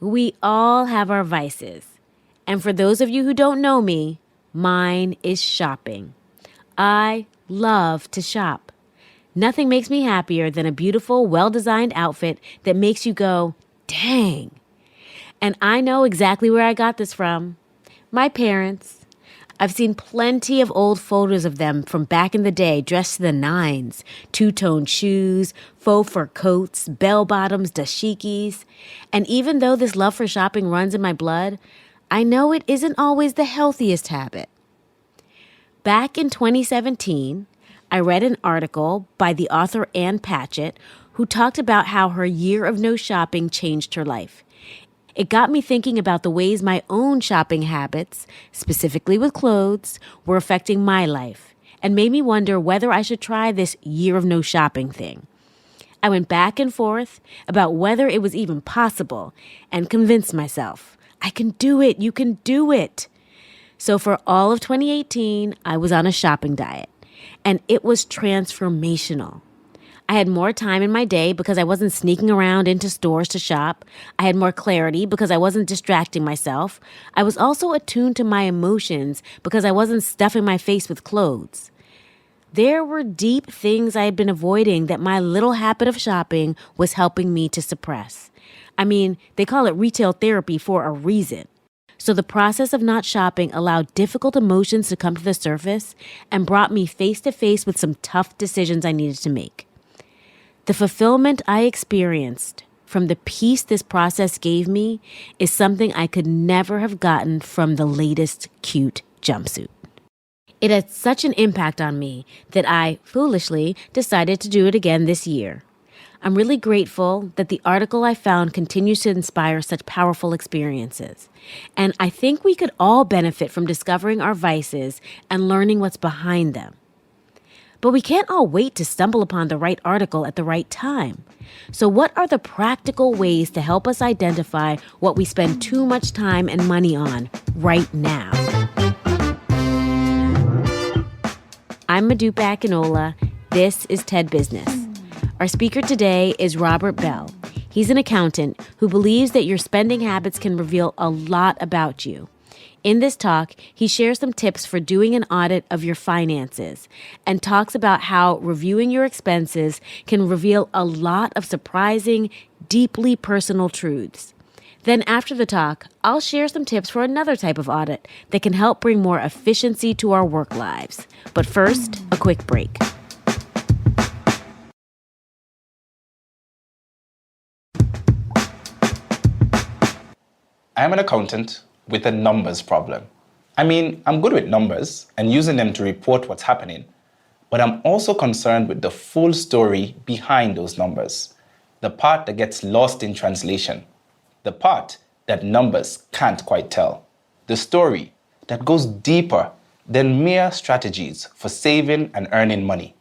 We all have our vices. And for those of you who don't know me, mine is shopping. I love to shop. Nothing makes me happier than a beautiful, well-designed outfit that makes you go, dang. And I know exactly where I got this from. My parents. I've seen plenty of old photos of them from back in the day, dressed to the nines. Two-tone shoes, faux fur coats, bell-bottoms, dashikis. And even though this love for shopping runs in my blood, I know it isn't always the healthiest habit. Back in 2017, I read an article by the author Ann Patchett who talked about how her year of no shopping changed her life. It got me thinking about the ways my own shopping habits, specifically with clothes, were affecting my life, and made me wonder whether I should try this year of no shopping thing. I went back and forth about whether it was even possible and convinced myself, I can do it, you can do it. So for all of 2018, I was on a shopping diet, and it was transformational. I had more time in my day because I wasn't sneaking around into stores to shop. I had more clarity because I wasn't distracting myself. I was also attuned to my emotions because I wasn't stuffing my face with clothes. There were deep things I had been avoiding that my little habit of shopping was helping me to suppress. I mean, they call it retail therapy for a reason. So the process of not shopping allowed difficult emotions to come to the surface and brought me face to face with some tough decisions I needed to make. The fulfillment I experienced from the peace this process gave me is something I could never have gotten from the latest cute jumpsuit. It had such an impact on me that I, foolishly, decided to do it again this year. I'm really grateful that the article I found continues to inspire such powerful experiences. And I think we could all benefit from discovering our vices and learning what's behind them. But we can't all wait to stumble upon the right article at the right time. So what are the practical ways to help us identify what we spend too much time and money on right now? I'm Modupe Akinola. This is TED Business. Our speaker today is Robert Belle. He's an accountant who believes that your spending habits can reveal a lot about you. In this talk, he shares some tips for doing an audit of your finances and talks about how reviewing your expenses can reveal a lot of surprising, deeply personal truths. Then after the talk, I'll share some tips for another type of audit that can help bring more efficiency to our work lives. But first, a quick break. I'm an accountant with a numbers problem. I mean, I'm good with numbers and using them to report what's happening, but I'm also concerned with the full story behind those numbers, the part that gets lost in translation, the part that numbers can't quite tell, the story that goes deeper than mere strategies for saving and earning money.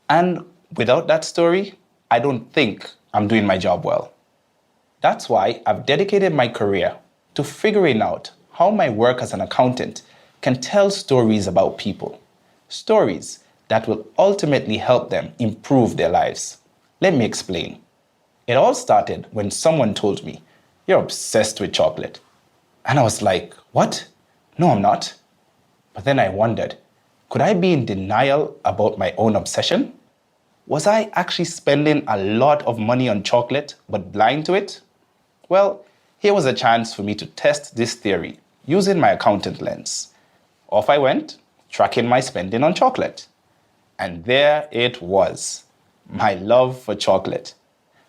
And without that story, I don't think I'm doing my job well. That's why I've dedicated my career to figuring out how my work as an accountant can tell stories about people, stories that will ultimately help them improve their lives. Let me explain. It all started when someone told me, "You're obsessed with chocolate." And I was like, "What? No, I'm not." But then I wondered, could I be in denial about my own obsession? Was I actually spending a lot of money on chocolate but blind to it? Well, here was a chance for me to test this theory using my accountant lens. Off I went, tracking my spending on chocolate. And there it was, my love for chocolate.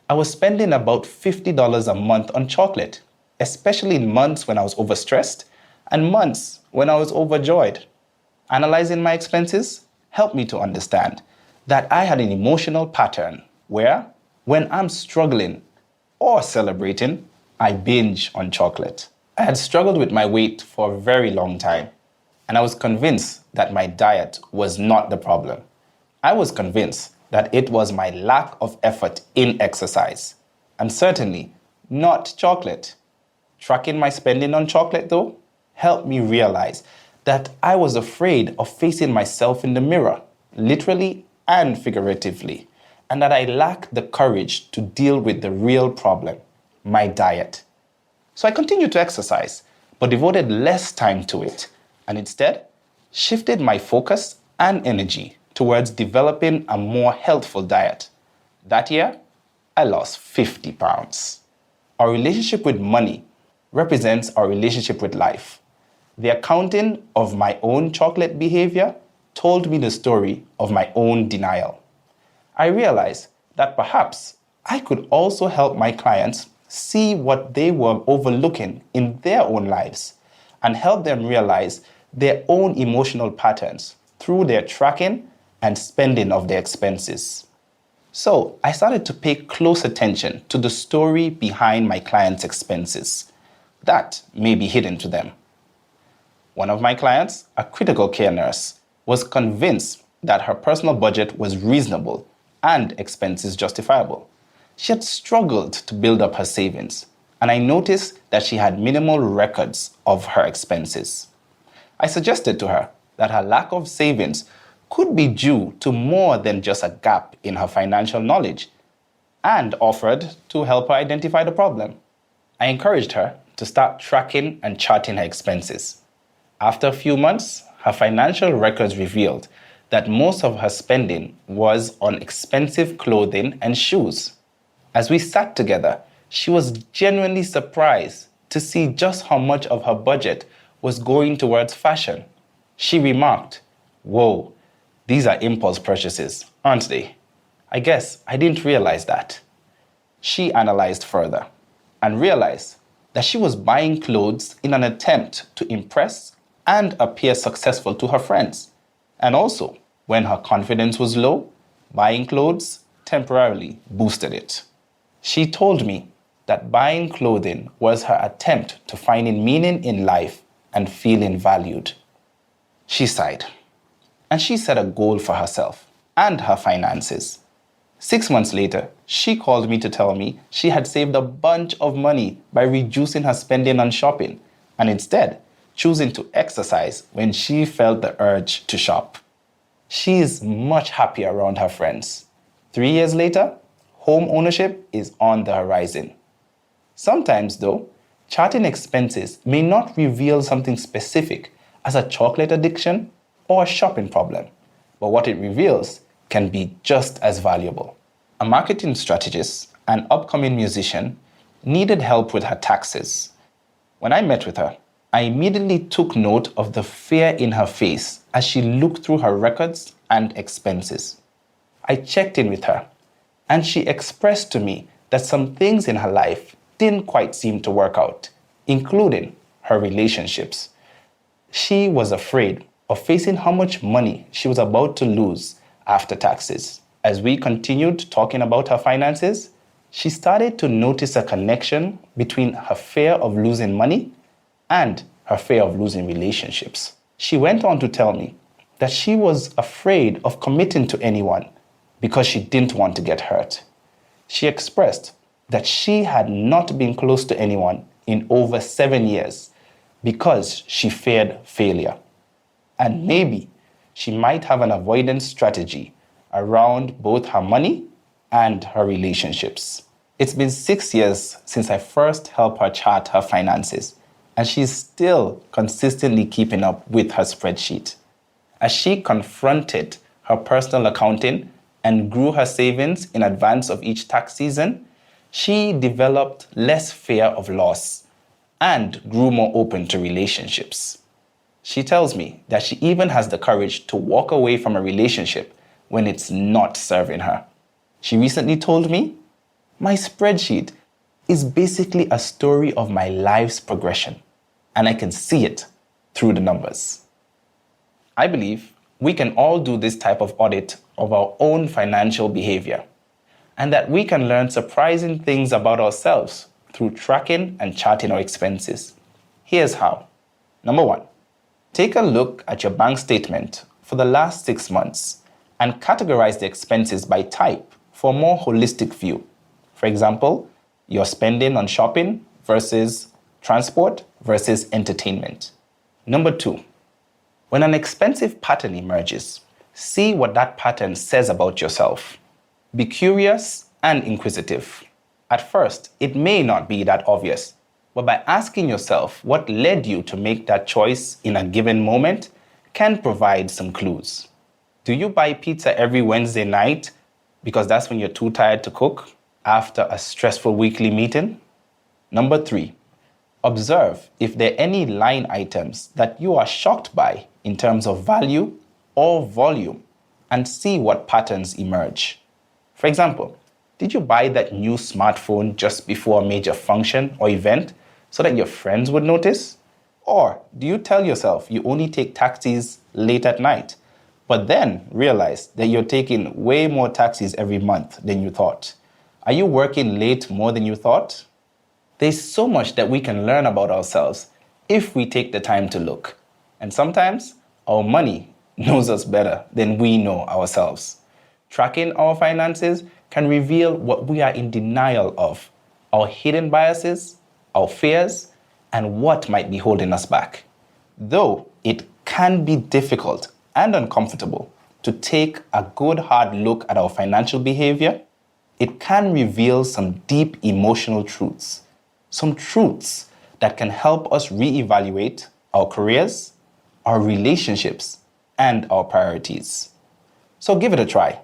I was spending about $50 a month on chocolate, especially in months when I was overstressed and months when I was overjoyed. Analyzing my expenses helped me to understand that I had an emotional pattern where, when I'm struggling or celebrating, I binge on chocolate. I had struggled with my weight for a very long time, and I was convinced that my diet was not the problem. I was convinced that it was my lack of effort in exercise, and certainly not chocolate. Tracking my spending on chocolate, though, helped me realize that I was afraid of facing myself in the mirror, literally and figuratively, and that I lacked the courage to deal with the real problem, my diet. So I continued to exercise, but devoted less time to it, and instead shifted my focus and energy towards developing a more healthful diet. That year, I lost 50 pounds. Our relationship with money represents our relationship with life. The accounting of my own chocolate behavior told me the story of my own denial. I realized that perhaps I could also help my clients see what they were overlooking in their own lives and help them realize their own emotional patterns through their tracking and spending of their expenses. So I started to pay close attention to the story behind my clients' expenses that may be hidden to them. One of my clients, a critical care nurse, was convinced that her personal budget was reasonable and expenses justifiable. She had struggled to build up her savings, and I noticed that she had minimal records of her expenses. I suggested to her that her lack of savings could be due to more than just a gap in her financial knowledge, and offered to help her identify the problem. I encouraged her to start tracking and charting her expenses. After a few months, her financial records revealed that most of her spending was on expensive clothing and shoes. As we sat together, she was genuinely surprised to see just how much of her budget was going towards fashion. She remarked, "Whoa, these are impulse purchases, aren't they? I guess I didn't realize that." She analyzed further and realized that she was buying clothes in an attempt to impress and appear successful to her friends. And also, when her confidence was low, buying clothes temporarily boosted it. She told me that buying clothing was her attempt to finding meaning in life and feeling valued. She sighed, and she set a goal for herself and her finances. 6 months later, she called me to tell me she had saved a bunch of money by reducing her spending on shopping and instead choosing to exercise when she felt the urge to shop. She is much happier around her friends. 3 years later, home ownership is on the horizon. Sometimes, though, charting expenses may not reveal something specific as a chocolate addiction or a shopping problem, but what it reveals can be just as valuable. A marketing strategist and upcoming musician needed help with her taxes. When I met with her, I immediately took note of the fear in her face as she looked through her records and expenses. I checked in with her, and she expressed to me that some things in her life didn't quite seem to work out, including her relationships. She was afraid of facing how much money she was about to lose after taxes. As we continued talking about her finances, she started to notice a connection between her fear of losing money and her fear of losing relationships. She went on to tell me that she was afraid of committing to anyone because she didn't want to get hurt. She expressed that she had not been close to anyone in over 7 years because she feared failure. And maybe she might have an avoidance strategy around both her money and her relationships. It's been 6 years since I first helped her chart her finances, and she's still consistently keeping up with her spreadsheet. As she confronted her personal accounting and grew her savings in advance of each tax season, she developed less fear of loss and grew more open to relationships. She tells me that she even has the courage to walk away from a relationship when it's not serving her. She recently told me, "My spreadsheet is basically a story of my life's progression, and I can see it through the numbers." I believe we can all do this type of audit of our own financial behavior, and that we can learn surprising things about ourselves through tracking and charting our expenses. Here's how. Number 1, take a look at your bank statement for the last 6 months and categorize the expenses by type for a more holistic view. For example, your spending on shopping versus transport versus entertainment. Number 2, when an expensive pattern emerges, see what that pattern says about yourself. Be curious and inquisitive. At first, it may not be that obvious, But by asking yourself what led you to make that choice in a given moment can provide some clues. Do you buy pizza every Wednesday night because that's when you're too tired to cook after a stressful weekly meeting? Number 3, observe if there are any line items that you are shocked by in terms of value or volume and see what patterns emerge. For example, did you buy that new smartphone just before a major function or event so that your friends would notice? Or do you tell yourself you only take taxis late at night, but then realize that you're taking way more taxis every month than you thought? Are you working late more than you thought? There's so much that we can learn about ourselves if we take the time to look. And sometimes our money knows us better than we know ourselves. Tracking our finances can reveal what we are in denial of, our hidden biases, our fears, and what might be holding us back. Though it can be difficult and uncomfortable to take a good hard look at our financial behavior, it can reveal some deep emotional truths. Some truths that can help us reevaluate our careers, our relationships, and our priorities. So give it a try.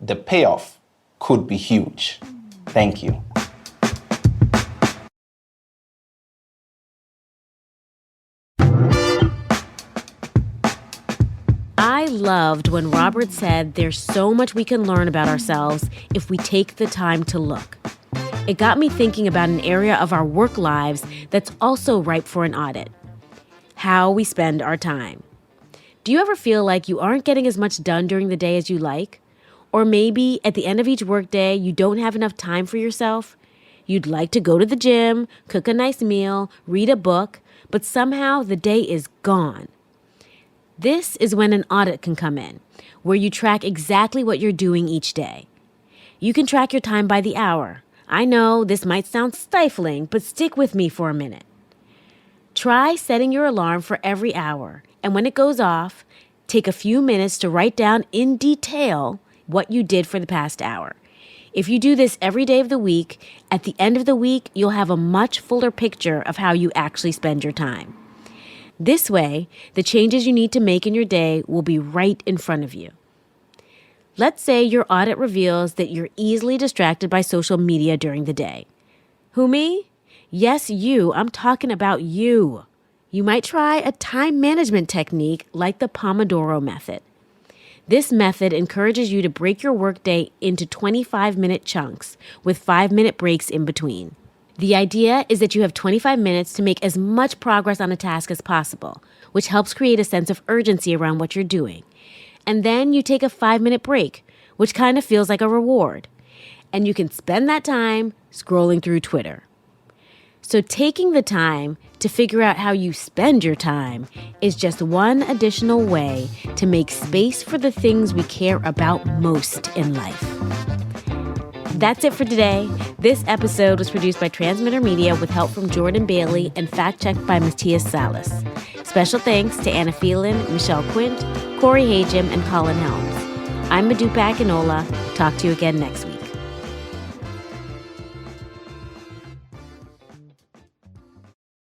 The payoff could be huge. Thank you. I loved when Robert said there's so much we can learn about ourselves if we take the time to look. It got me thinking about an area of our work lives that's also ripe for an audit: how we spend our time. Do you ever feel like you aren't getting as much done during the day as you like? Or maybe at the end of each workday, you don't have enough time for yourself? You'd like to go to the gym, cook a nice meal, read a book, but somehow the day is gone. This is when an audit can come in, where you track exactly what you're doing each day. You can track your time by the hour. I know this might sound stifling, but stick with me for a minute. Try setting your alarm for every hour, and when it goes off, take a few minutes to write down in detail what you did for the past hour. If you do this every day of the week, at the end of the week, you'll have a much fuller picture of how you actually spend your time. This way, the changes you need to make in your day will be right in front of you. Let's say your audit reveals that you're easily distracted by social media during the day. Who, me? Yes, you. I'm talking about you. You might try a time management technique like the Pomodoro method. This method encourages you to break your workday into 25-minute chunks with 5-minute breaks in between. The idea is that you have 25 minutes to make as much progress on a task as possible, which helps create a sense of urgency around what you're doing. And then you take a 5-minute break, which kind of feels like a reward. And you can spend that time scrolling through Twitter. So taking the time to figure out how you spend your time is just one additional way to make space for the things we care about most in life. That's it for today. This episode was produced by Transmitter Media with help from Jordan Bailey and fact-checked by Matthias Salas. Special thanks to Anna Phelan, Michelle Quint, Corey Hagem, and Colin Helms. I'm Modupe Akinola. Talk to you again next week.